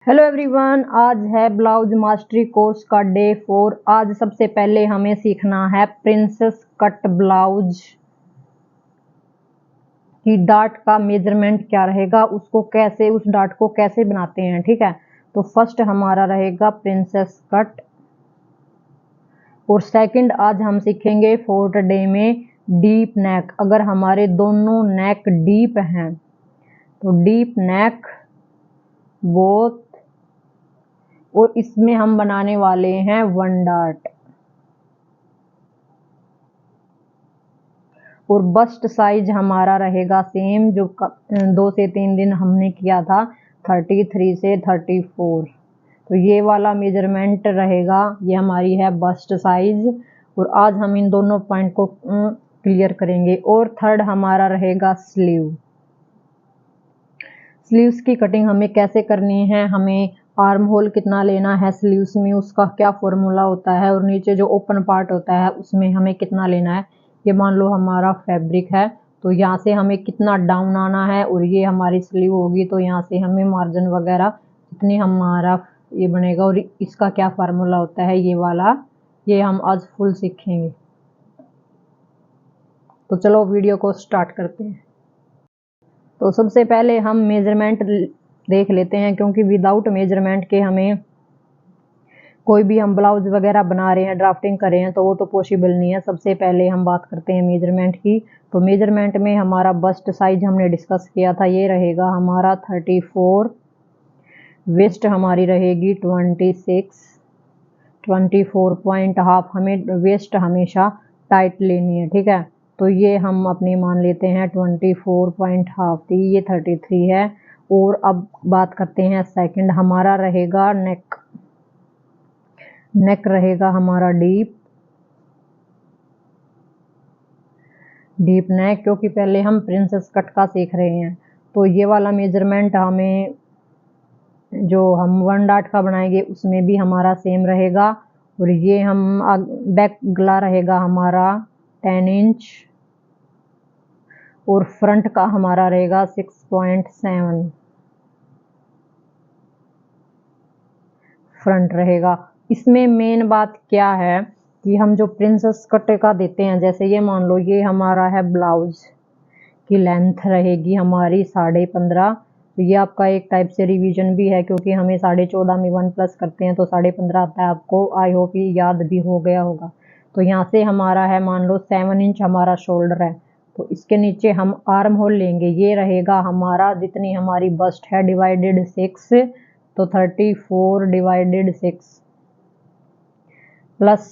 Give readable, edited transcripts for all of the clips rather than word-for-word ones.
Hello everyone, आज है blouse mastery course का डे 4। आज सबसे पहले हमें सीखना है प्रिंसेस कट ब्लाउज की डाट का मेजरमेंट क्या रहेगा, उसको कैसे, उस डाट को कैसे बनाते हैं। ठीक है, तो फर्स्ट हमारा रहेगा प्रिंसेस कट और सेकंड आज हम सीखेंगे फोर्थ डे में डीप नेक। अगर हमारे दोनों नेक डीप हैं तो डीप नेक बोथ, और इसमें हम बनाने वाले हैं 1 डाट। और बस्ट साइज हमारा रहेगा सेम जो 2 से 3 दिन हमने किया था, 33 से 34। तो ये वाला मेजरमेंट रहेगा, ये हमारी है बस्ट साइज। और आज हम इन दोनों पॉइंट को क्लियर करेंगे। और थर्ड हमारा रहेगा स्लीव। स्लीव्स की कटिंग हमें कैसे करनी है, हमें आर्म होल कितना लेना है स्लीव्स में, उसका क्या फॉर्मूला होता है, और नीचे जो ओपन पार्ट होता है उसमें हमें कितना लेना है। ये मान लो हमारा फैब्रिक है तो यहाँ से हमें कितना डाउन आना है, और ये हमारी स्लीव होगी तो यहाँ से हमें मार्जिन वगैरह कितनी हमारा ये बनेगा, और इसका क्या फार्मूला होता है ये वाला, ये हम आज फुल सीखेंगे। तो चलो वीडियो को स्टार्ट करते हैं। तो सबसे पहले हम मेजरमेंट देख लेते हैं, क्योंकि विदाउट मेजरमेंट के हमें कोई भी हम ब्लाउज वगैरह बना रहे हैं, ड्राफ्टिंग कर रहे हैं, तो वो तो पॉसिबल नहीं है। सबसे पहले हम बात करते हैं मेजरमेंट की। तो मेजरमेंट में हमारा बस्ट साइज हमने डिस्कस किया था, ये रहेगा हमारा 34। वेस्ट हमारी रहेगी 26, 24.5। हमें वेस्ट हमेशा टाइट लेनी है। ठीक है, तो ये हम अपनी मान लेते हैं 24.5 थी, ये 33 है। और अब बात करते हैं सेकंड, हमारा रहेगा नेक। नेक रहेगा हमारा डीप नेक, क्योंकि पहले हम प्रिंसेस कट का सीख रहे हैं। तो ये वाला मेजरमेंट हमें जो हम 1 डाट का बनाएंगे उसमें भी हमारा सेम रहेगा। और ये हम बैक गला रहेगा हमारा 10 इंच, और फ्रंट का हमारा रहेगा 6.7 फ्रंट रहेगा। इसमें मेन बात क्या है कि हम जो प्रिंसेस कट का देते हैं, जैसे ये मान लो ये हमारा है ब्लाउज की लेंथ रहेगी हमारी 15.5। तो ये आपका एक टाइप से रिवीजन भी है, क्योंकि हमें 14.5 में 1 प्लस करते हैं तो 15.5 आता है। आपको आई होप ये याद भी हो गया होगा। तो यहाँ से हमारा है मान लो 7 इंच हमारा शोल्डर है, तो इसके नीचे हम आर्म होल लेंगे। ये रहेगा हमारा जितनी हमारी बस्ट है डिवाइडेड 6, तो 34 डिवाइडेड 6 प्लस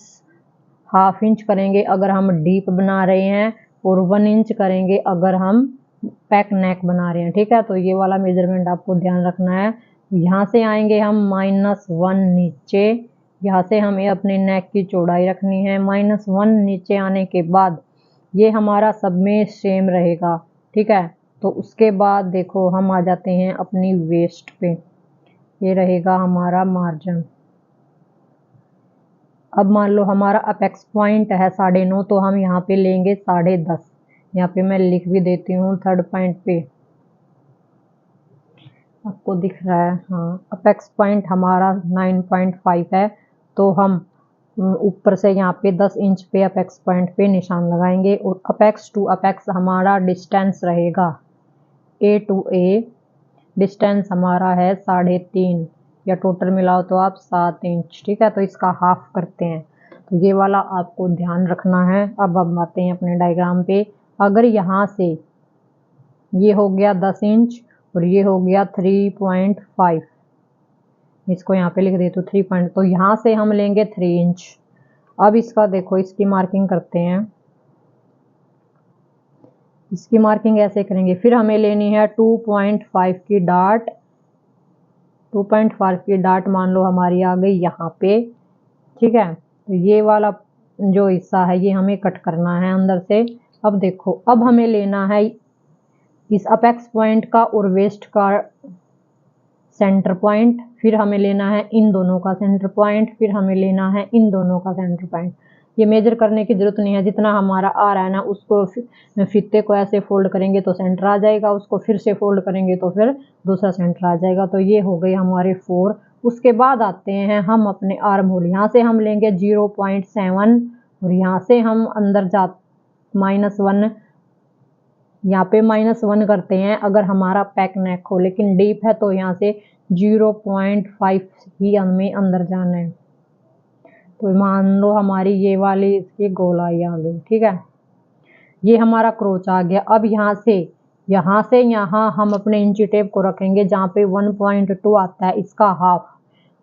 ½ इंच करेंगे अगर हम डीप बना रहे हैं, और 1 इंच करेंगे अगर हम पैक नेक बना रहे हैं। ठीक है, तो ये वाला मेजरमेंट आपको ध्यान रखना है। यहाँ से आएंगे हम -1 नीचे, यहाँ से हमें अपने नेक की चौड़ाई रखनी है। -1 नीचे आने के बाद ये हमारा सब में सेम रहेगा। ठीक है, तो उसके बाद देखो हम आ जाते हैं अपनी वेस्ट पे। ये रहेगा हमारा मार्जिन। अब मान लो हमारा अपेक्स पॉइंट है 9.5, तो हम यहाँ पे लेंगे 10.5। यहाँ पे मैं लिख भी देती हूँ थर्ड पॉइंट पे, आपको दिख रहा है। हाँ, अपेक्स पॉइंट हमारा 9.5 है, तो हम ऊपर से यहाँ पे 10 इंच पे अपेक्स पॉइंट पे निशान लगाएंगे। और अपेक्स टू अपेक्स हमारा डिस्टेंस रहेगा ए टू ए, डिस्टेंस हमारा है 3.5, या टोटल मिलाओ तो आप 7 इंच। ठीक है, तो इसका हाफ करते हैं, तो ये वाला आपको ध्यान रखना है। अब आते हैं अपने डायग्राम पे। अगर यहाँ से ये हो गया 10 इंच और ये हो गया 3.5, इसको यहाँ पे लिख देते 3 पॉइंट, तो यहाँ से हम लेंगे 3 इंच। अब इसका देखो, इसकी मार्किंग करते हैं। इसकी मार्किंग ऐसे करेंगे, फिर हमें लेनी है 2.5 की डाट। 2.5 की डाट मान लो हमारी आ गई यहाँ पे। ठीक है, तो ये वाला जो हिस्सा है ये हमें कट करना है अंदर से। अब देखो, अब हमें लेना है इस अपेक्स पॉइंट का और वेस्ट का सेंटर पॉइंट, फिर हमें लेना है इन दोनों का सेंटर पॉइंट, फिर हमें लेना है इन दोनों का सेंटर पॉइंट। ये मेजर करने की जरूरत नहीं है, जितना हमारा आ रहा है ना उसको फीते को ऐसे फोल्ड करेंगे तो सेंटर आ जाएगा, उसको फिर से फोल्ड करेंगे तो फिर दूसरा सेंटर आ जाएगा। तो ये हो गई हमारे 4। उसके बाद आते हैं हम अपने आर्म होल। यहाँ से हम लेंगे 0.7 और यहाँ से हम अंदर जा -1, यहाँ पे -1 करते हैं अगर हमारा पैक नेक हो, लेकिन डीप है तो यहाँ से 0.5 ही हमें अंदर जाना है। तो मान लो हमारी ये वाली इसकी गोलाई आ गई, ठीक है, ये हमारा क्रोच आ गया। अब यहाँ से यहाँ हम अपने इंची टेप को रखेंगे जहाँ पे 1.2 आता है इसका हाफ,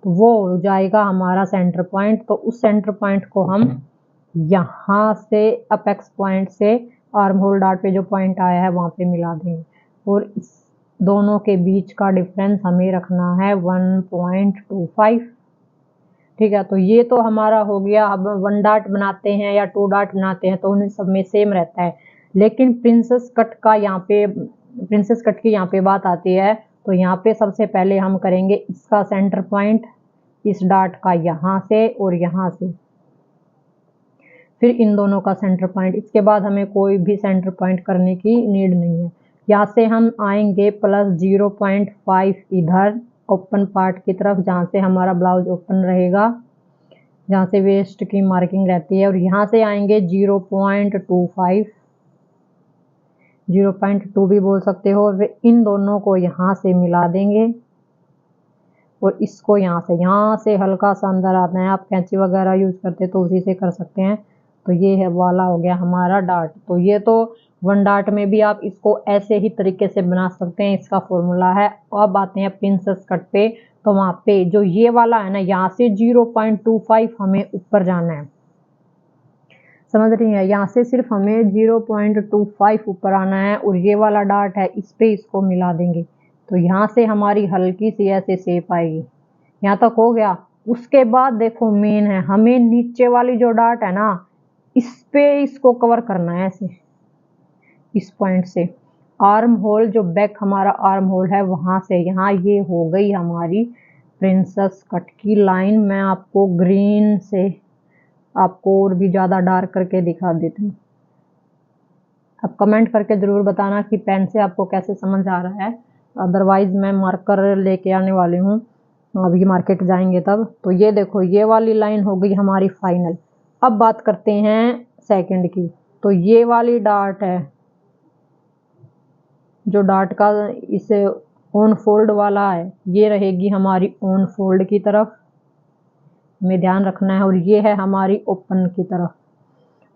तो वो हो जाएगा हमारा सेंटर पॉइंट। तो उस सेंटर पॉइंट को हम यहाँ से अपेक्स पॉइंट से आर्म होल डार्ट पे जो पॉइंट आया है वहाँ पे मिला देंगे, और इस दोनों के बीच का डिफरेंस हमें रखना है 1.25, ठीक है। तो ये तो हमारा हो गया। अब 1 डार्ट बनाते हैं या 2 डार्ट बनाते हैं तो उन सब में सेम रहता है, लेकिन प्रिंसेस कट की यहाँ पे बात आती है। तो यहाँ पे सबसे पहले हम करेंगे इसका सेंटर पॉइंट इस डार्ट का यहाँ से और यहाँ से, फिर इन दोनों का सेंटर पॉइंट। इसके बाद हमें कोई भी सेंटर पॉइंट करने की नीड नहीं है। यहाँ से हम आएंगे +0.5 इधर ओपन पार्ट की तरफ, जहाँ से हमारा ब्लाउज ओपन रहेगा, जहाँ से वेस्ट की मार्किंग रहती है, और यहाँ से आएंगे 0.25, 0.2 भी बोल सकते हो। और इन दोनों को यहाँ से मिला देंगे और इसको यहाँ से हल्का सा अंदर आता है। आप कैंची वगैरह यूज करते तो उसी से कर सकते हैं। तो ये है वाला हो गया हमारा डार्ट। तो ये तो 1 डार्ट में भी आप इसको ऐसे ही तरीके से बना सकते हैं, इसका फॉर्मूला है। अब आते हैं प्रिंसेस कट पे। तो वहाँ पे जो ये वाला है ना, यहाँ से 0.25 हमें ऊपर जाना है, समझ रही है, यहाँ से सिर्फ हमें 0.25 ऊपर आना है, और ये वाला डार्ट है इस पे इसको मिला देंगे। तो यहाँ से हमारी हल्की सी ऐसे शेप आएगी। यहाँ तक हो गया। उसके बाद देखो मेन है, हमें नीचे वाली जो डार्ट है ना इस पे इसको कवर करना है ऐसे, इस पॉइंट से आर्म होल, जो बैक हमारा आर्म होल है वहां से यहाँ, ये हो गई हमारी प्रिंसेस कट की लाइन। मैं आपको ग्रीन से आपको और भी ज्यादा डार्क करके दिखा देती हूँ। आप कमेंट करके जरूर बताना कि पेन से आपको कैसे समझ आ रहा है, अदरवाइज मैं मार्कर लेके आने वाली हूँ, अभी मार्केट जाएंगे तब। तो ये देखो ये वाली लाइन हो गई हमारी फाइनल। अब बात करते हैं सेकंड की। तो ये वाली डार्ट है, जो डार्ट का इस ऑन फोल्ड वाला है, ये रहेगी हमारी ऑन फोल्ड की तरफ, हमें ध्यान रखना है। और ये है हमारी ओपन की तरफ,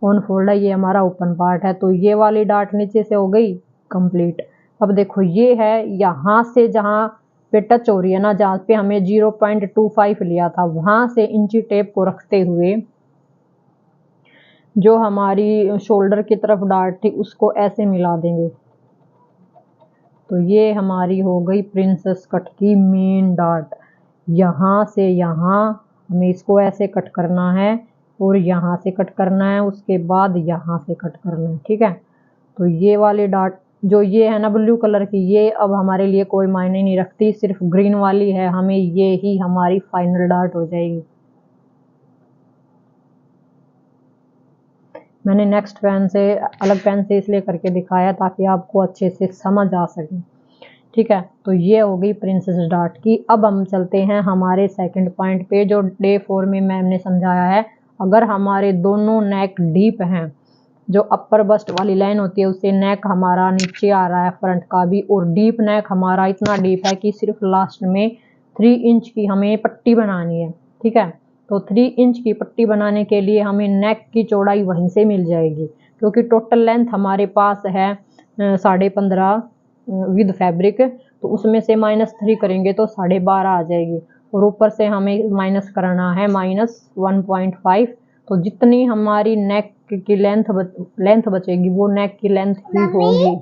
ऑन फोल्ड है, ये हमारा ओपन पार्ट है। तो ये वाली डार्ट नीचे से हो गई कंप्लीट। अब देखो ये है यहाँ से जहाँ पे टच हो रही है ना, जहाँ पे हमें 0.25 लिया था, वहां से इंची टेप को रखते हुए जो हमारी शोल्डर की तरफ डार्ट थी उसको ऐसे मिला देंगे। तो ये हमारी हो गई प्रिंसेस कट की मेन डार्ट। यहाँ से यहाँ हमें इसको ऐसे कट करना है और यहाँ से कट करना है, उसके बाद यहाँ से कट करना है, ठीक है। तो ये वाली डार्ट जो ये है ना ब्लू कलर की, ये अब हमारे लिए कोई मायने नहीं रखती, सिर्फ ग्रीन वाली है, हमें ये ही हमारी फाइनल डार्ट हो जाएगी। मैंने नेक्स्ट पेन से अलग पेन से इसलिए करके दिखाया ताकि आपको अच्छे से समझ आ सके, ठीक है। तो ये हो गई प्रिंसेस डार्ट की। अब हम चलते हैं हमारे सेकंड पॉइंट पे, जो डे 4 में मैम ने समझाया है। अगर हमारे दोनों नेक डीप हैं, जो अपर बस्ट वाली लाइन होती है उससे नेक हमारा नीचे आ रहा है फ्रंट का भी, और डीप नेक हमारा इतना डीप है कि सिर्फ लास्ट में 3 इंच की हमें पट्टी बनानी है, ठीक है। तो 3 इंच की पट्टी बनाने के लिए हमें नेक की चौड़ाई वहीं से मिल जाएगी, क्योंकि टोटल लेंथ हमारे पास है 15.5 विद फैब्रिक। तो उसमें से -3 करेंगे तो 12.5 आ जाएगी, और ऊपर से हमें माइनस करना है -1.5। तो जितनी हमारी नेक की लेंथ बचेगी वो नेक की लेंथ ही होगी।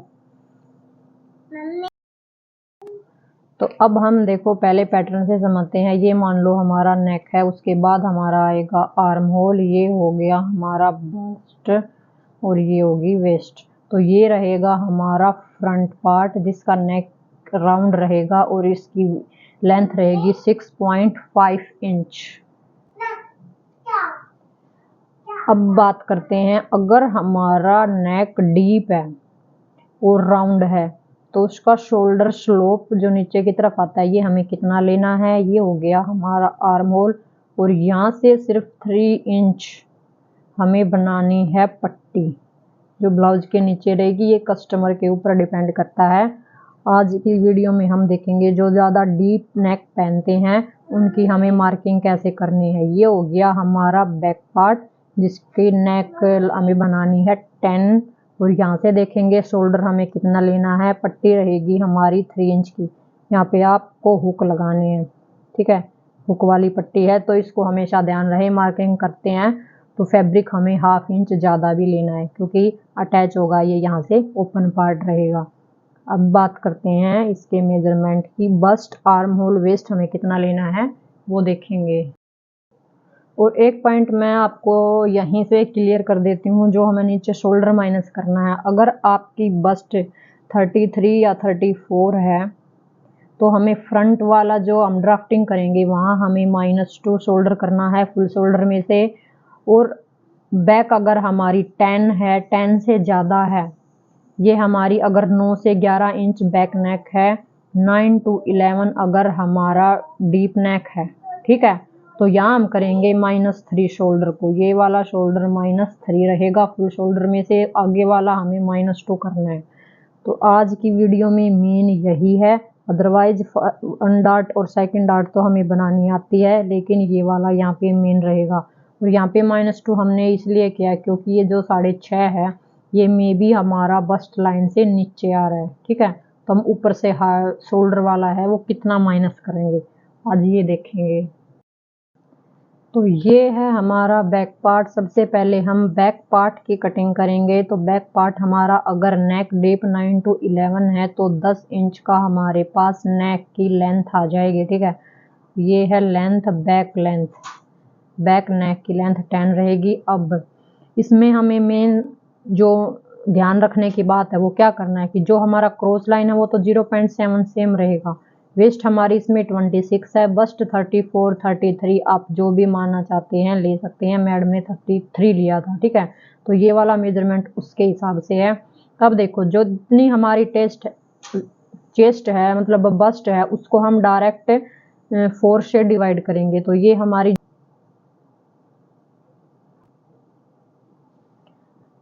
तो अब हम देखो पहले पैटर्न से समझते हैं। ये मान लो हमारा नेक है, उसके बाद हमारा आएगा आर्म होल, ये हो गया हमारा बस्ट, और ये होगी वेस्ट। तो ये रहेगा हमारा फ्रंट पार्ट जिसका नेक राउंड रहेगा, और इसकी लेंथ रहेगी 6.5 इंच। अब बात करते हैं, अगर हमारा नेक डीप है और राउंड है तो उसका शोल्डर स्लोप जो नीचे की तरफ आता है ये हमें कितना लेना है। ये हो गया हमारा आर्म होल, और यहाँ से सिर्फ 3 इंच हमें बनानी है पट्टी जो ब्लाउज के नीचे रहेगी। ये कस्टमर के ऊपर डिपेंड करता है। आज की वीडियो में हम देखेंगे जो ज़्यादा डीप नेक पहनते हैं उनकी हमें मार्किंग कैसे करनी है। ये हो गया हमारा बैक पार्ट जिसकी नेक हमें बनानी है 10, और यहाँ से देखेंगे शोल्डर हमें कितना लेना है। पट्टी रहेगी हमारी 3 इंच की। यहाँ पे आपको हुक लगाने हैं, ठीक है, हुक वाली पट्टी है तो इसको हमेशा ध्यान रहे। मार्किंग करते हैं तो फैब्रिक हमें 1/2 इंच ज़्यादा भी लेना है क्योंकि अटैच होगा, ये यहाँ से ओपन पार्ट रहेगा। अब बात करते हैं इसके मेजरमेंट की। बस्ट, आर्म होल, वेस्ट हमें कितना लेना है वो देखेंगे। और एक पॉइंट मैं आपको यहीं से क्लियर कर देती हूँ, जो हमें नीचे शोल्डर माइनस करना है। अगर आपकी बस्ट 33 या 34 है तो हमें फ्रंट वाला जो हम ड्राफ्टिंग करेंगे वहाँ हमें -2 शोल्डर करना है फुल शोल्डर में से। और बैक अगर हमारी 10 है, 10 से ज़्यादा है, ये हमारी अगर 9 से 11 इंच बैक नेक है, 9 to 11 अगर हमारा डीप नेक है, ठीक है, तो यहाँ हम करेंगे -3 शोल्डर को। ये वाला शोल्डर -3 रहेगा फुल शोल्डर में से, आगे वाला हमें -2 करना है। तो आज की वीडियो में मेन यही है। अदरवाइज 1 डार्ट और 2nd डार्ट तो हमें बनानी आती है, लेकिन ये वाला यहाँ पे मेन रहेगा। और यहाँ पे -2 हमने इसलिए किया क्योंकि ये जो 6.5 है ये मे भी हमारा बस्ट लाइन से नीचे आ रहा है, ठीक है, तो हम ऊपर से शोल्डर वाला है वो कितना माइनस करेंगे आज ये देखेंगे। तो ये है हमारा बैक पार्ट। सबसे पहले हम बैक पार्ट की कटिंग करेंगे। तो बैक पार्ट हमारा अगर नेक डीप 9 to 11 है तो 10 इंच का हमारे पास नेक की लेंथ आ जाएगी, ठीक है। ये है length, back length, back neck की लेंथ 10 रहेगी। अब इसमें हमें मेन जो ध्यान रखने की बात है वो क्या करना है कि जो हमारा क्रॉस लाइन है वो तो 0.7 सेम रहेगा। वेस्ट हमारी इसमें 26 है, बस्ट 34, 33 आप जो भी मानना चाहते हैं ले सकते हैं। मैडम ने 33 लिया था, ठीक है, तो ये वाला मेजरमेंट उसके हिसाब से है। अब देखो जो जितनी हमारी चेस्ट है मतलब बस्ट है उसको हम डायरेक्ट 4 से डिवाइड करेंगे। तो ये हमारी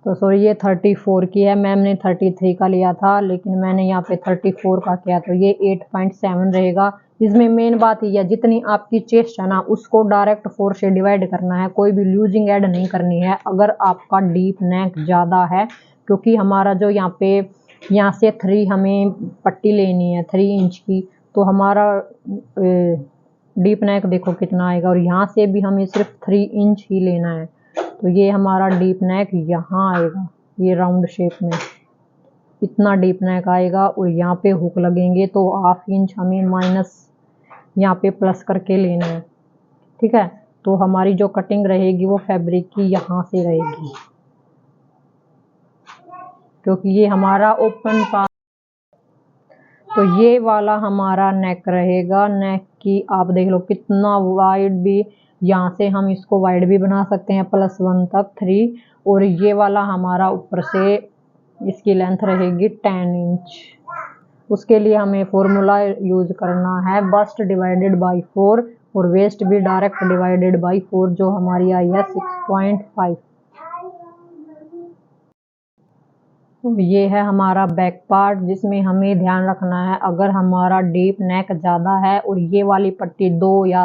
तो सॉरी ये 34 की है, मैम ने 33 का लिया था लेकिन मैंने यहाँ पे 34 का किया, तो ये 8.7 रहेगा। इसमें मेन बात ये है जितनी आपकी चेस्ट है ना उसको डायरेक्ट 4 से डिवाइड करना है, कोई भी लूजिंग ऐड नहीं करनी है अगर आपका डीप नेक ज़्यादा है। क्योंकि हमारा जो यहाँ से 3 हमें पट्टी लेनी है 3 इंच की, तो हमारा डीप नेक देखो कितना आएगा, और यहाँ से भी हमें सिर्फ 3 इंच ही लेना है। तो ये हमारा डीप नेक यहाँ आएगा, ये राउंड शेप में इतना डीप नेक आएगा। और यहाँ पे हुक लगेंगे तो 1/2 इंच हमें माइनस यहाँ पे प्लस करके लेना है, ठीक है। तो हमारी जो कटिंग रहेगी वो फैब्रिक की यहाँ से रहेगी क्योंकि ये हमारा ओपन पार्ट। तो ये वाला हमारा नेक रहेगा। नेक की आप देख लो कितना वाइड भी, यहाँ से हम इसको वाइड भी बना सकते हैं +1 तक 3। और ये वाला हमारा ऊपर से इसकी लेंथ रहेगी 10 इंच। उसके लिए हमें फॉर्मूला यूज करना है बस्ट डिवाइडेड बाई 4 और वेस्ट भी डायरेक्ट डिवाइडेड बाई 4 जो हमारी आई है 6.5। ये है हमारा बैक पार्ट जिसमें हमें ध्यान रखना है अगर हमारा डीप नेक ज़्यादा है और ये वाली पट्टी 2 या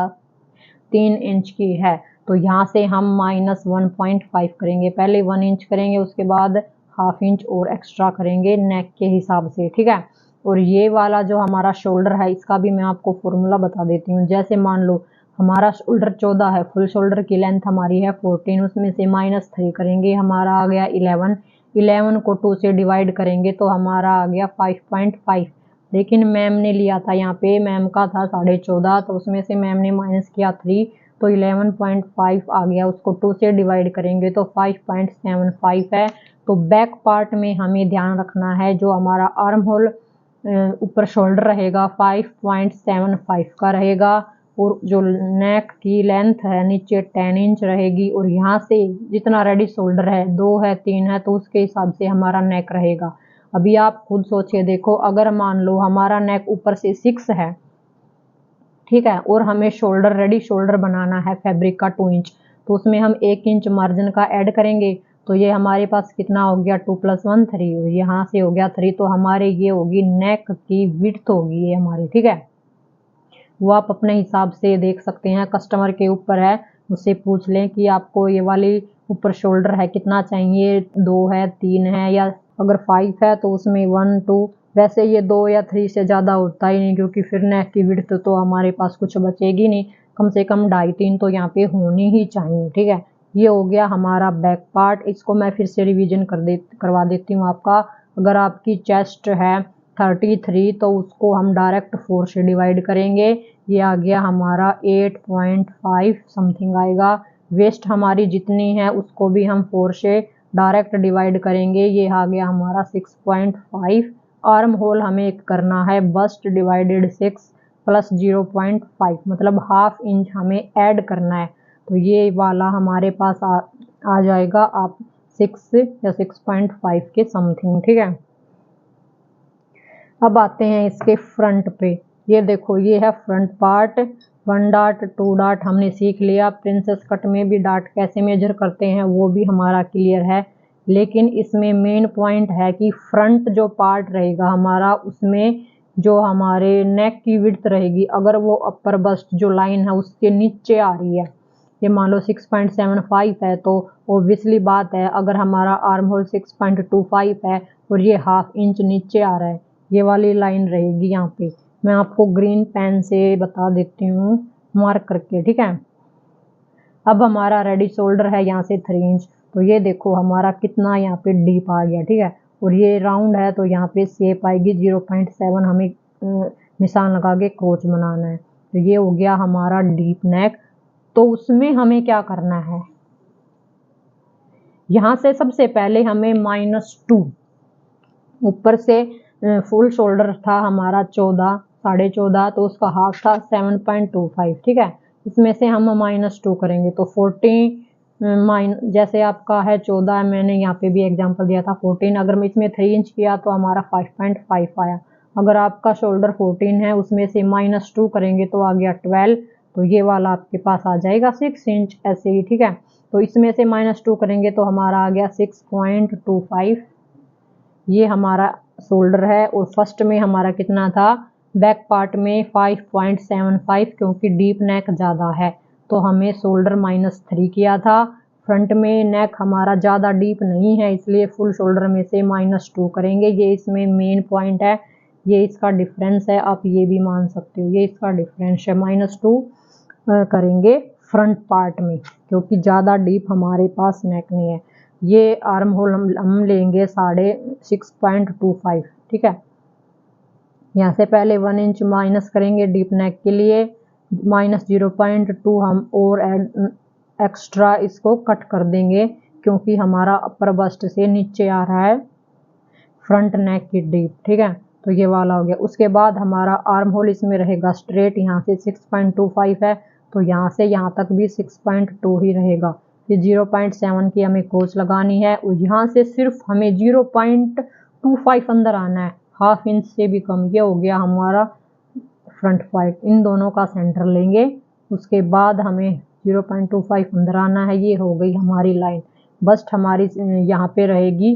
3 इंच की है तो यहाँ से हम -1.5 करेंगे। पहले 1 इंच करेंगे, उसके बाद 1/2 इंच और एक्स्ट्रा करेंगे नेक के हिसाब से, ठीक है। और ये वाला जो हमारा शोल्डर है इसका भी मैं आपको फॉर्मूला बता देती हूँ। जैसे मान लो हमारा शोल्डर 14 है, फुल शोल्डर की लेंथ हमारी है 14, उसमें से -3 करेंगे, हमारा आ गया 11 को 2 से डिवाइड करेंगे तो हमारा आ गया 5.5। लेकिन मैम ने लिया था यहाँ पे, मैम का था 14.5 तो उसमें से मैम ने माइनस किया 3 तो 11.5 आ गया। उसको 2 से डिवाइड करेंगे तो 5.75 है। तो बैक पार्ट में हमें ध्यान रखना है जो हमारा आर्म होल ऊपर शोल्डर रहेगा 5.75 का रहेगा, और जो नेक की लेंथ है नीचे 10 इंच रहेगी, और यहाँ से जितना रेडी शोल्डर है 2 है 3 है तो उसके हिसाब से हमारा नेक रहेगा। अभी आप खुद सोचिए, देखो अगर मान लो हमारा नेक ऊपर से 6 है, ठीक है, और हमें शोल्डर रेडी शोल्डर बनाना है फैब्रिक का 2 इंच, तो उसमें हम 1 इंच मार्जिन का ऐड करेंगे, तो ये हमारे पास कितना हो गया 2 + 1 3, यहाँ से हो गया 3, तो हमारे ये होगी नेक की विड्थ होगी ये हमारी, ठीक है। वो आप अपने हिसाब से देख सकते हैं, कस्टमर के ऊपर है, उससे पूछ लें कि आपको ये वाली ऊपर शोल्डर है कितना चाहिए, 2 है 3 है, या अगर 5 है तो उसमें 1 2, वैसे ये 2 या 3 से ज़्यादा होता ही नहीं, क्योंकि फिर नेक की विड्थ तो हमारे पास कुछ बचेगी नहीं, कम से कम 2.5 3 तो यहाँ पे होनी ही चाहिए, ठीक है। ये हो गया हमारा बैक पार्ट। इसको मैं फिर से रिवीजन करवा देती हूँ आपका। अगर आपकी चेस्ट है 33 तो उसको हम डायरेक्ट 4 से डिवाइड करेंगे, ये आ गया हमारा 8.5 समथिंग आएगा। वेस्ट हमारी जितनी है उसको भी हम 4 से डायरेक्ट डिवाइड करेंगे, ये आ गया हमारा 6.5। आर्म होल हमें करना है बस्ट डिवाइडेड 6 + 0.5, मतलब ½ इंच हमें ऐड करना है, तो ये वाला हमारे पास आ जाएगा आप 6 या 6.5 के समथिंग, ठीक है। अब आते हैं इसके फ्रंट पे। ये देखो ये है फ्रंट पार्ट। 1 डॉट 2 डॉट हमने सीख लिया। प्रिंसेस कट में भी डॉट कैसे मेजर करते हैं वो भी हमारा क्लियर है, लेकिन इसमें मेन पॉइंट है कि फ्रंट जो पार्ट रहेगा हमारा, उसमें जो हमारे नेक की विड्थ रहेगी, अगर वो अपर बस्ट जो लाइन है उसके नीचे आ रही है, ये मान लो 6.75 है, तो ओब्वियसली बात है अगर हमारा आर्म होल 6.25 है और ये ½ इंच नीचे आ रहा है, ये वाली लाइन रहेगी यहाँ पे। मैं आपको ग्रीन पेन से बता देती हूँ मार्क करके, ठीक है। अब हमारा रेडी शोल्डर है यहाँ से 3 इंच, तो ये देखो हमारा कितना यहाँ पे डीप आ गया, ठीक है। और ये राउंड है तो यहाँ पे शेप आएगी 0.7, हमें निशान लगा के क्रोच बनाना है, तो ये हो गया हमारा डीप नेक। तो उसमें हमें क्या करना है, यहाँ से सबसे पहले हमें -2, ऊपर से फुल शोल्डर था हमारा 14 साढ़े 14, तो उसका हाफ था 7.25, ठीक है। इसमें से हम -2 करेंगे तो 14 जैसे आपका है 14, मैंने यहाँ पे भी एग्जांपल दिया था 14, अगर मैं इसमें 3 इंच किया तो हमारा 5.5 आया। अगर आपका शोल्डर 14 है उसमें से -2 करेंगे तो आ गया 12, तो ये वाला आपके पास आ जाएगा 6 इंच ऐसे ही, ठीक है। तो इसमें से -2 करेंगे तो हमारा आ गया 6.25, ये हमारा शोल्डर है। और फर्स्ट में हमारा कितना था, बैक पार्ट में 5.75, क्योंकि डीप नेक ज़्यादा है तो हमें शोल्डर -3 किया था। फ्रंट में नेक हमारा ज़्यादा डीप नहीं है इसलिए फुल शोल्डर में से -2 करेंगे, ये इसमें मेन पॉइंट है, ये इसका डिफरेंस है, आप ये भी मान सकते हो, ये इसका डिफरेंस है। -2 करेंगे फ्रंट पार्ट में, क्योंकि ज़्यादा डीप हमारे पास नेक नहीं है। ये आर्म होल हम लेंगे 6.25, ठीक है। यहाँ से पहले 1 इंच माइनस करेंगे डीप नेक के लिए, -0.2 हम और एक्स्ट्रा इसको कट कर देंगे, क्योंकि हमारा अपर बस्ट से नीचे आ रहा है फ्रंट नेक की डीप, ठीक है। तो ये वाला हो गया। उसके बाद हमारा आर्म होल इसमें रहेगा स्ट्रेट, यहाँ से 6.25 है तो यहाँ से यहाँ तक भी 6.2 ही रहेगा। ये 0.7 की हमें क्रोच लगानी है, और यहाँ से सिर्फ हमें 0.25 अंदर आना है, ½ इंच से भी कम। ये हो गया हमारा फ्रंट पार्ट। इन दोनों का सेंटर लेंगे, उसके बाद हमें 0.25 अंदर आना है। ये हो गई हमारी लाइन। बस्ट हमारी यहाँ पे रहेगी,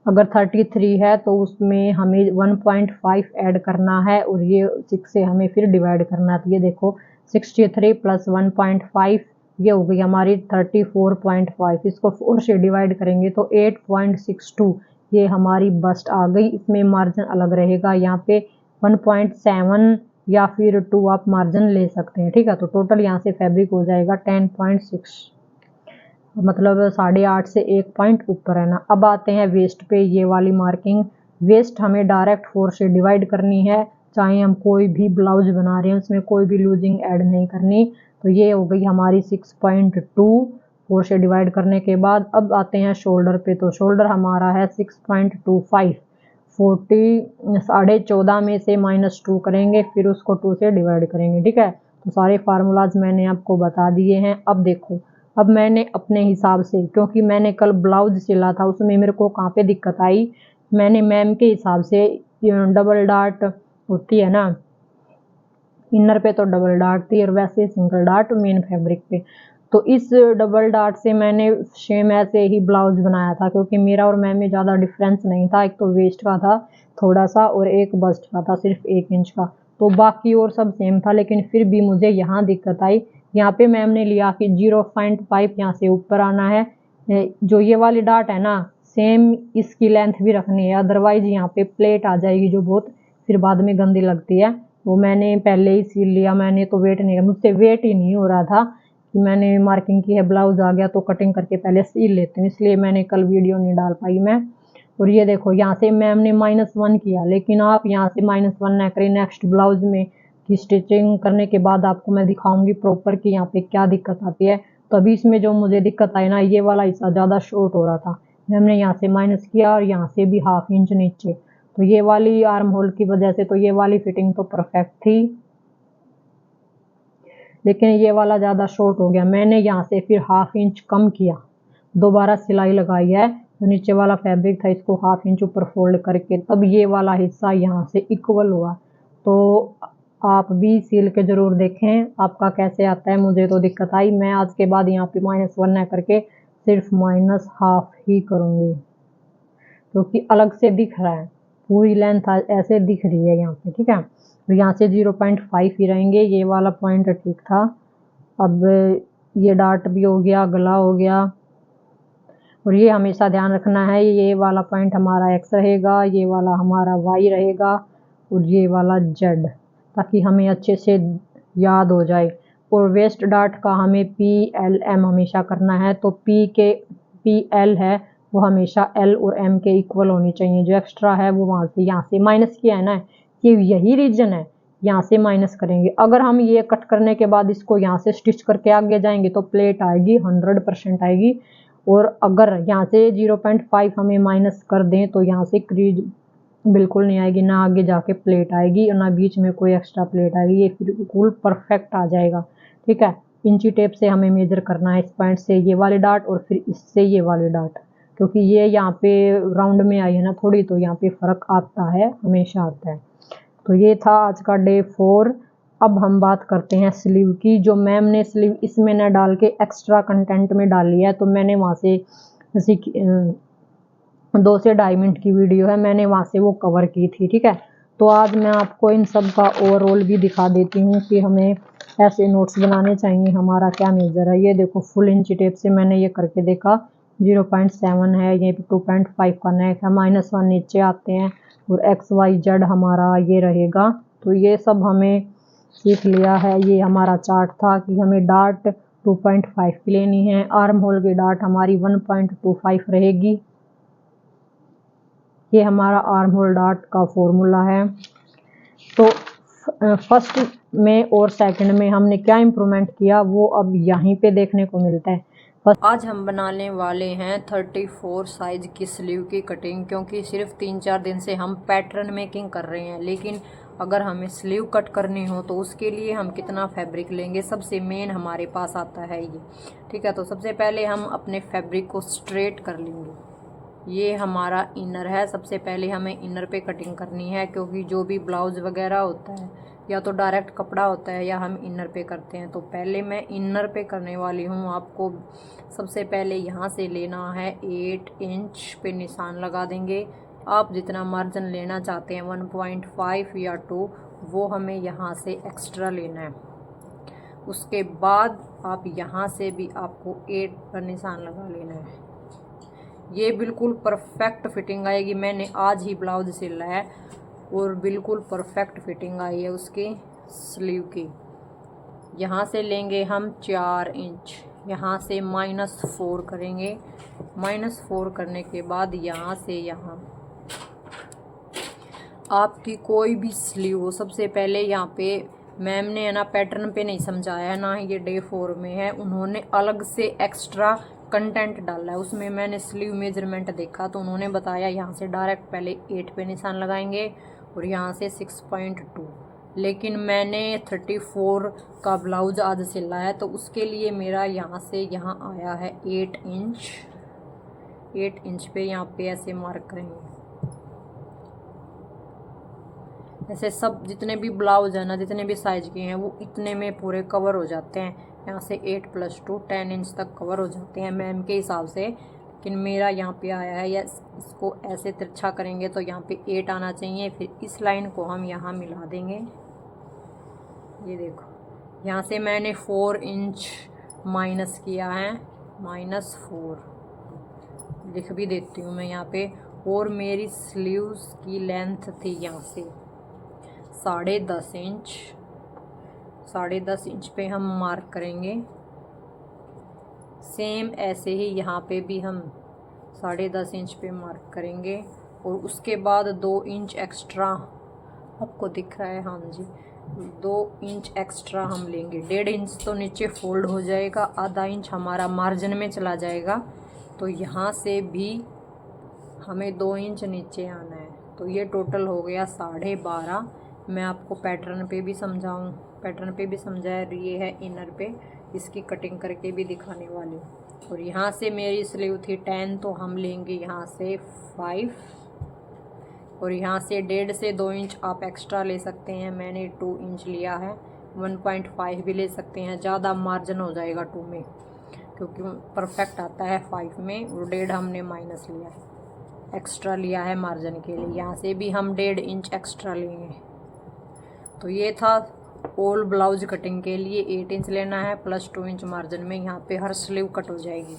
अगर 33 है तो उसमें हमें 1.5 ऐड करना है, और ये 6 से हमें फिर डिवाइड करना है। तो ये देखो 63 + 1.5, ये हो गई हमारी 34.5, इसको 4 से डिवाइड करेंगे तो 8.62, ये हमारी बस्ट आ गई। इसमें मार्जिन अलग रहेगा, यहाँ पे 1.7 या फिर 2 आप मार्जिन ले सकते हैं, ठीक है। तो टोटल यहाँ से फैब्रिक हो जाएगा 10.6, मतलब 8.5 से 1 पॉइंट ऊपर है ना। अब आते हैं वेस्ट पे, ये वाली मार्किंग। वेस्ट हमें डायरेक्ट 4 से डिवाइड करनी है, चाहे हम कोई भी ब्लाउज बना रहे हैं उसमें कोई भी लूजिंग ऐड नहीं करनी। तो ये हो गई हमारी 6.2 4 से डिवाइड करने के बाद। अब आते हैं शोल्डर पे, तो शोल्डर हमारा है 6.25, 14.5 में से -2 करेंगे, फिर उसको 2 से डिवाइड करेंगे। ठीक है, तो सारे फार्मूलाज मैंने आपको बता दिए हैं। अब देखो, अब मैंने अपने हिसाब से, क्योंकि मैंने कल ब्लाउज सिला था उसमें मेरे को कहाँ पे दिक्कत आई, मैंने मैम के हिसाब से डबल डार्ट होती है ना, इनर पे तो डबल डार्ट थी और वैसे सिंगल डार्ट मेन फैब्रिक पे, तो इस डबल डार्ट से मैंने सेम ऐसे ही ब्लाउज बनाया था, क्योंकि मेरा और मैम में ज़्यादा डिफरेंस नहीं था। एक तो वेस्ट का था थोड़ा सा और एक बस्ट का था सिर्फ 1 इंच का, तो बाकी और सब सेम था। लेकिन फिर भी मुझे यहाँ दिक्कत आई, यहाँ पे मैम ने लिया कि 0.5 यहाँ से ऊपर आना है। जो ये वाली डार्ट है ना, सेम इसकी लेंथ भी रखनी है, अदरवाइज यहाँ पे प्लेट आ जाएगी जो बहुत फिर बाद में गंदी लगती है। वो मैंने पहले ही सिल लिया, मैंने तो वेट नहीं, मुझसे वेट ही नहीं हो रहा था कि मैंने मार्किंग की है, ब्लाउज आ गया तो कटिंग करके पहले सिल लेती हूँ, इसलिए मैंने कल वीडियो नहीं डाल पाई मैं। और ये देखो, यहाँ से मैम ने -1 किया, लेकिन आप यहाँ से -1 ना करें। नेक्स्ट ब्लाउज में की स्टिचिंग करने के बाद आपको मैं दिखाऊंगी प्रॉपर कि यहाँ पे क्या दिक्कत आती है। तो अभी इसमें जो मुझे दिक्कत आई ना, ये वाला हिस्सा ज़्यादा शॉर्ट हो रहा था, मैम ने यहाँ से माइनस किया और यहाँ से भी 1/2 इंच नीचे, तो ये वाली आर्म होल की वजह से तो ये वाली फिटिंग तो परफेक्ट थी, लेकिन ये वाला ज़्यादा शॉर्ट हो गया। मैंने यहाँ से फिर 1/2 इंच कम किया, दोबारा सिलाई लगाई है, तो नीचे वाला फैब्रिक था इसको 1/2 इंच ऊपर फोल्ड करके तब ये वाला हिस्सा यहाँ से इक्वल हुआ। तो आप भी सिल के ज़रूर देखें आपका कैसे आता है। मुझे तो दिक्कत आई, मैं आज के बाद यहाँ पे -1 ना करके सिर्फ -1/2 ही करूँगी, क्योंकि अलग से दिख रहा है, पूरी लेंथ ऐसे दिख रही है यहाँ पे। ठीक है, तो यहाँ से 0.5 ही रहेंगे, ये वाला पॉइंट ठीक था। अब ये डार्ट भी हो गया, गला हो गया, और ये हमेशा ध्यान रखना है, ये वाला पॉइंट हमारा x रहेगा, ये वाला हमारा y रहेगा और ये वाला z, ताकि हमें अच्छे से याद हो जाए। और वेस्ट डार्ट का हमें PLM हमेशा करना है, तो PL है वो हमेशा L और M के इक्वल होनी चाहिए, जो एक्स्ट्रा है वो वहाँ से यहाँ से माइनस किया है ना, कि यही रीजन है, यहाँ से माइनस करेंगे। अगर हम ये कट करने के बाद इसको यहाँ से स्टिच करके आगे जाएंगे तो प्लेट आएगी 100% आएगी, और अगर यहाँ से 0.5 हमें माइनस कर दें तो यहाँ से क्रीज बिल्कुल नहीं आएगी, ना आगे जाके प्लेट आएगी और ना बीच में कोई एक्स्ट्रा प्लेट आएगी, ये बिल्कुल परफेक्ट आ जाएगा। ठीक है, इंची टेप से हमें मेजर करना है, इस पॉइंट से ये वाली डार्ट और फिर इससे ये वाली डार्ट, क्योंकि ये यहाँ पे राउंड में आई है ना थोड़ी, तो यहाँ पे फ़र्क आता है, हमेशा आता है। तो ये था आज का डे 4। अब हम बात करते हैं स्लीव की। जो मैम ने स्लीव इसमें न डाल के एक्स्ट्रा कंटेंट में डाली है, तो मैंने वहाँ से 2 से 2.5 मिनट की वीडियो है, मैंने वहाँ से वो कवर की थी। ठीक है, तो आज मैं आपको इन सब का ओवरऑल भी दिखा देती हूँ कि हमें ऐसे नोट्स बनाने चाहिए, हमारा क्या मेजर है। ये देखो, फुल इंची टेप से मैंने ये करके देखा, 0.7 है, ये 2.5 का नेक है, -1 नीचे आते हैं और XYZ हमारा ये रहेगा। तो ये सब हमें सीख लिया है, ये हमारा चार्ट था कि हमें डार्ट 2.5 की लेनी है, आर्म होल की डार्ट हमारी 1.25 रहेगी। ये हमारा आर्म होल डार्ट का फॉर्मूला है। तो फर्स्ट में और सेकंड में हमने क्या इम्प्रूवमेंट किया वो अब यहीं पे देखने को मिलता है। आज हम बनाने वाले हैं 34 साइज की स्लीव की कटिंग, क्योंकि सिर्फ 3-4 दिन से हम पैटर्न मेकिंग कर रहे हैं, लेकिन अगर हमें स्लीव कट करनी हो तो उसके लिए हम कितना फैब्रिक लेंगे, सबसे मेन हमारे पास आता है ये। ठीक है, तो सबसे पहले हम अपने फैब्रिक को स्ट्रेट कर लेंगे। ये हमारा इनर है, सबसे पहले हमें इनर पे कटिंग करनी है, क्योंकि जो भी ब्लाउज वगैरह होता है या तो डायरेक्ट कपड़ा होता है या हम इनर पे करते हैं। तो पहले मैं इनर पे करने वाली हूँ। आपको सबसे पहले यहाँ से लेना है 8 इंच पे निशान लगा देंगे। आप जितना मार्जिन लेना चाहते हैं 1.5 या 2, वो हमें यहाँ से एक्स्ट्रा लेना है। उसके बाद आप यहाँ से भी आपको 8 पर निशान लगा लेना है। ये बिल्कुल परफेक्ट फिटिंग आएगी। मैंने आज ही ब्लाउज सिला है और बिल्कुल परफेक्ट फिटिंग आई है उसकी स्लीव की। यहाँ से लेंगे हम 4 इंच, यहाँ से -4 करेंगे। -4 करने के बाद यहाँ से यहाँ आपकी कोई भी स्लीव हो, सबसे पहले यहाँ पे मैम ने है ना पैटर्न पे नहीं समझाया है, ना ये डे 4 में है, उन्होंने अलग से एक्स्ट्रा कंटेंट डाला है, उसमें मैंने स्लीव मेजरमेंट देखा तो उन्होंने बताया यहाँ से डायरेक्ट पहले 8 पे निशान लगाएंगे और यहाँ से 6.2। लेकिन मैंने 34 का ब्लाउज आज सिला है तो उसके लिए मेरा यहाँ से यहाँ आया है 8 इंच। 8 इंच पे यहाँ पे ऐसे मार्क करेंगे। ऐसे सब जितने भी ब्लाउज है ना, जितने भी साइज के हैं वो इतने में पूरे कवर हो जाते हैं। यहाँ से 8 + 2 10 इंच तक कवर हो जाते हैं मैम के हिसाब से। लेकिन मेरा यहाँ पे आया है, या इसको ऐसे तिरछा करेंगे तो यहाँ पे 8 आना चाहिए। फिर इस लाइन को हम यहाँ मिला देंगे। ये देखो यहाँ से मैंने 4 इंच माइनस किया है, -4 लिख भी देती हूँ मैं यहाँ पे। और मेरी स्लीव्स की लेंथ थी यहाँ से 10.5 इंच। 10.5 इंच पे हम मार्क करेंगे। सेम ऐसे ही यहाँ पे भी हम 10.5 इंच पे मार्क करेंगे और उसके बाद 2 इंच एक्स्ट्रा, आपको दिख रहा है, हाँ जी, 2 इंच एक्स्ट्रा हम लेंगे। 1.5 इंच तो नीचे फोल्ड हो जाएगा, आधा इंच हमारा मार्जिन में चला जाएगा। तो यहाँ से भी हमें 2 इंच नीचे आना है। तो ये टोटल हो गया 12.5। मैं आपको पैटर्न पे भी समझाया, ये है इनर पे, इसकी कटिंग करके भी दिखाने वाली हूँ। और यहाँ से मेरी स्लीव थी 10 तो हम लेंगे यहाँ से 5 और यहाँ से 1.5 से 2 इंच आप एक्स्ट्रा ले सकते हैं। मैंने 2 इंच लिया है, 1.5 भी ले सकते हैं, ज़्यादा मार्जिन हो जाएगा 2 में क्योंकि परफेक्ट आता है 5 में। और 1.5 हमने माइनस लिया है, एक्स्ट्रा लिया है मार्जिन के लिए। यहाँ से भी हम 1.5 इंच एक्स्ट्रा लेंगे। तो ये था ऑल ब्लाउज कटिंग के लिए 8 इंच लेना है प्लस 2 इंच मार्जिन में। यहाँ पे हर स्लीव कट हो जाएगी।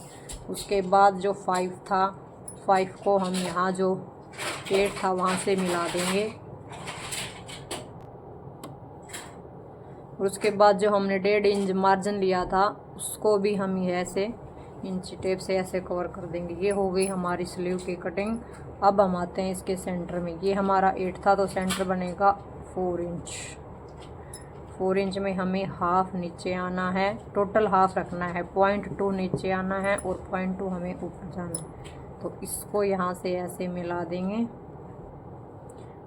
उसके बाद जो 5 था, 5 को हम यहाँ जो 8 था वहाँ से मिला देंगे। और उसके बाद जो हमने 1.5 इंच मार्जिन लिया था उसको भी हम ऐसे इंच टेप से ऐसे कवर कर देंगे। ये हो गई हमारी स्लीव की कटिंग। अब हम आते हैं इसके सेंटर में। ये हमारा 8 था तो सेंटर बनेगा 4 इंच। 4 इंच में हमें हाफ नीचे आना है, टोटल हाफ रखना है। 0.2 नीचे आना है और 0.2 हमें ऊपर जाना है। तो इसको यहाँ से ऐसे मिला देंगे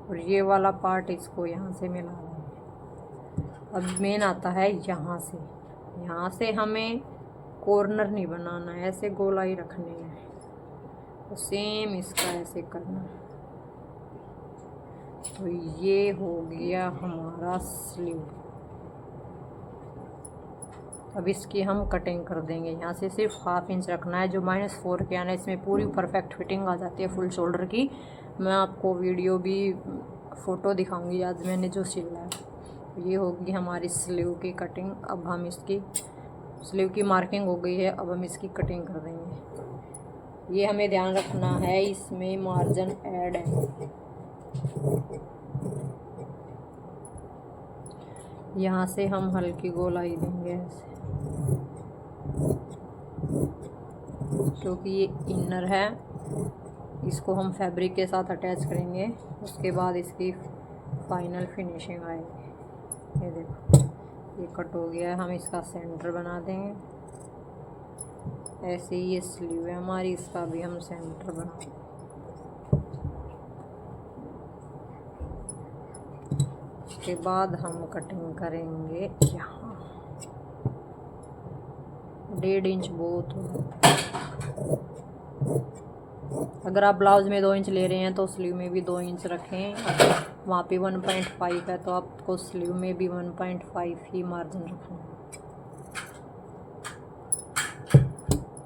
और ये वाला पार्ट इसको यहाँ से मिला देंगे। अब मेन आता है यहाँ से हमें कॉर्नर नहीं बनाना है, ऐसे गोलाई रखनी है। तो सेम इसका ऐसे करना है। तो ये हो गया हमारा स्लीव। अब इसकी हम कटिंग कर देंगे। यहाँ से सिर्फ हाफ इंच रखना है, जो -4 के आना है। इसमें पूरी परफेक्ट फिटिंग आ जाती है फुल शोल्डर की। मैं आपको वीडियो भी फ़ोटो दिखाऊंगी आज मैंने जो सिला है। ये होगी हमारी स्लीव की कटिंग। अब हम इसकी स्लीव की मार्किंग हो गई है, अब हम इसकी कटिंग कर देंगे। ये हमें ध्यान रखना है, इसमें मार्जिन ऐड है। यहाँ से हम हल्की गोलाई देंगे ऐसे, क्योंकि ये इनर है। इसको हम फैब्रिक के साथ अटैच करेंगे, उसके बाद इसकी फाइनल फिनिशिंग आएगी। ये देखो ये कट हो गया है, हम इसका सेंटर बना देंगे। ऐसे ही ये स्लीव है हमारी, इसका भी हम सेंटर बना देंगे। उसके बाद हम कटिंग करेंगे यहाँ 1.5 इंच बहुत होगा। अगर आप ब्लाउज में 2 इंच ले रहे हैं तो स्लीव में भी 2 इंच रखें। वहाँ पे 1.5 है तो आपको स्लीव में भी 1.5 ही मार्जिन रखना है।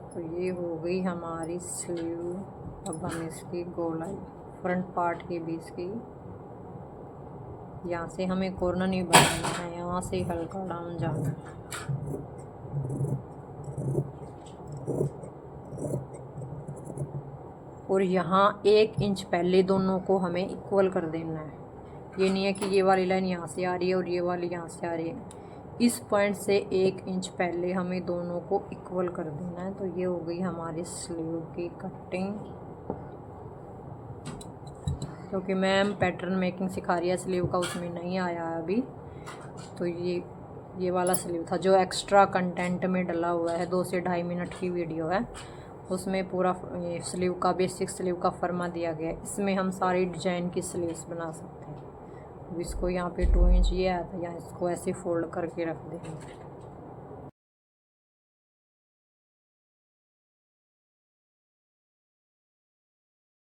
तो ये हो गई हमारी स्लीव। अब हम इसकी गोलाई फ्रंट पार्ट के बीच की, यहाँ से हमें कॉर्नर नहीं बनाना है, यहाँ से हल्का डाउन जाना है। और यहाँ 1 इंच पहले दोनों को हमें इक्वल कर देना है। ये नहीं है कि ये वाली लाइन यहाँ से आ रही है और ये वाली यहाँ से आ रही है। इस पॉइंट से 1 इंच पहले हमें दोनों को इक्वल कर देना है। तो ये हो गई हमारी स्लीव की कटिंग। क्योंकि मैम पैटर्न मेकिंग सिखा रही है स्लीव का, उसमें नहीं आया अभी। तो ये ये वाला स्लीव था जो एक्स्ट्रा कंटेंट में डला हुआ है, 2 से 2.5 मिनट की वीडियो है, उसमें पूरा ये स्लीव का बेसिक स्लीव का फर्मा दिया गया है। इसमें हम सारी डिजाइन की स्लीव्स बना सकते हैं। अब इसको यहाँ पे 2 इंच ये आया था, यहाँ इसको ऐसे फोल्ड करके रख देंगे।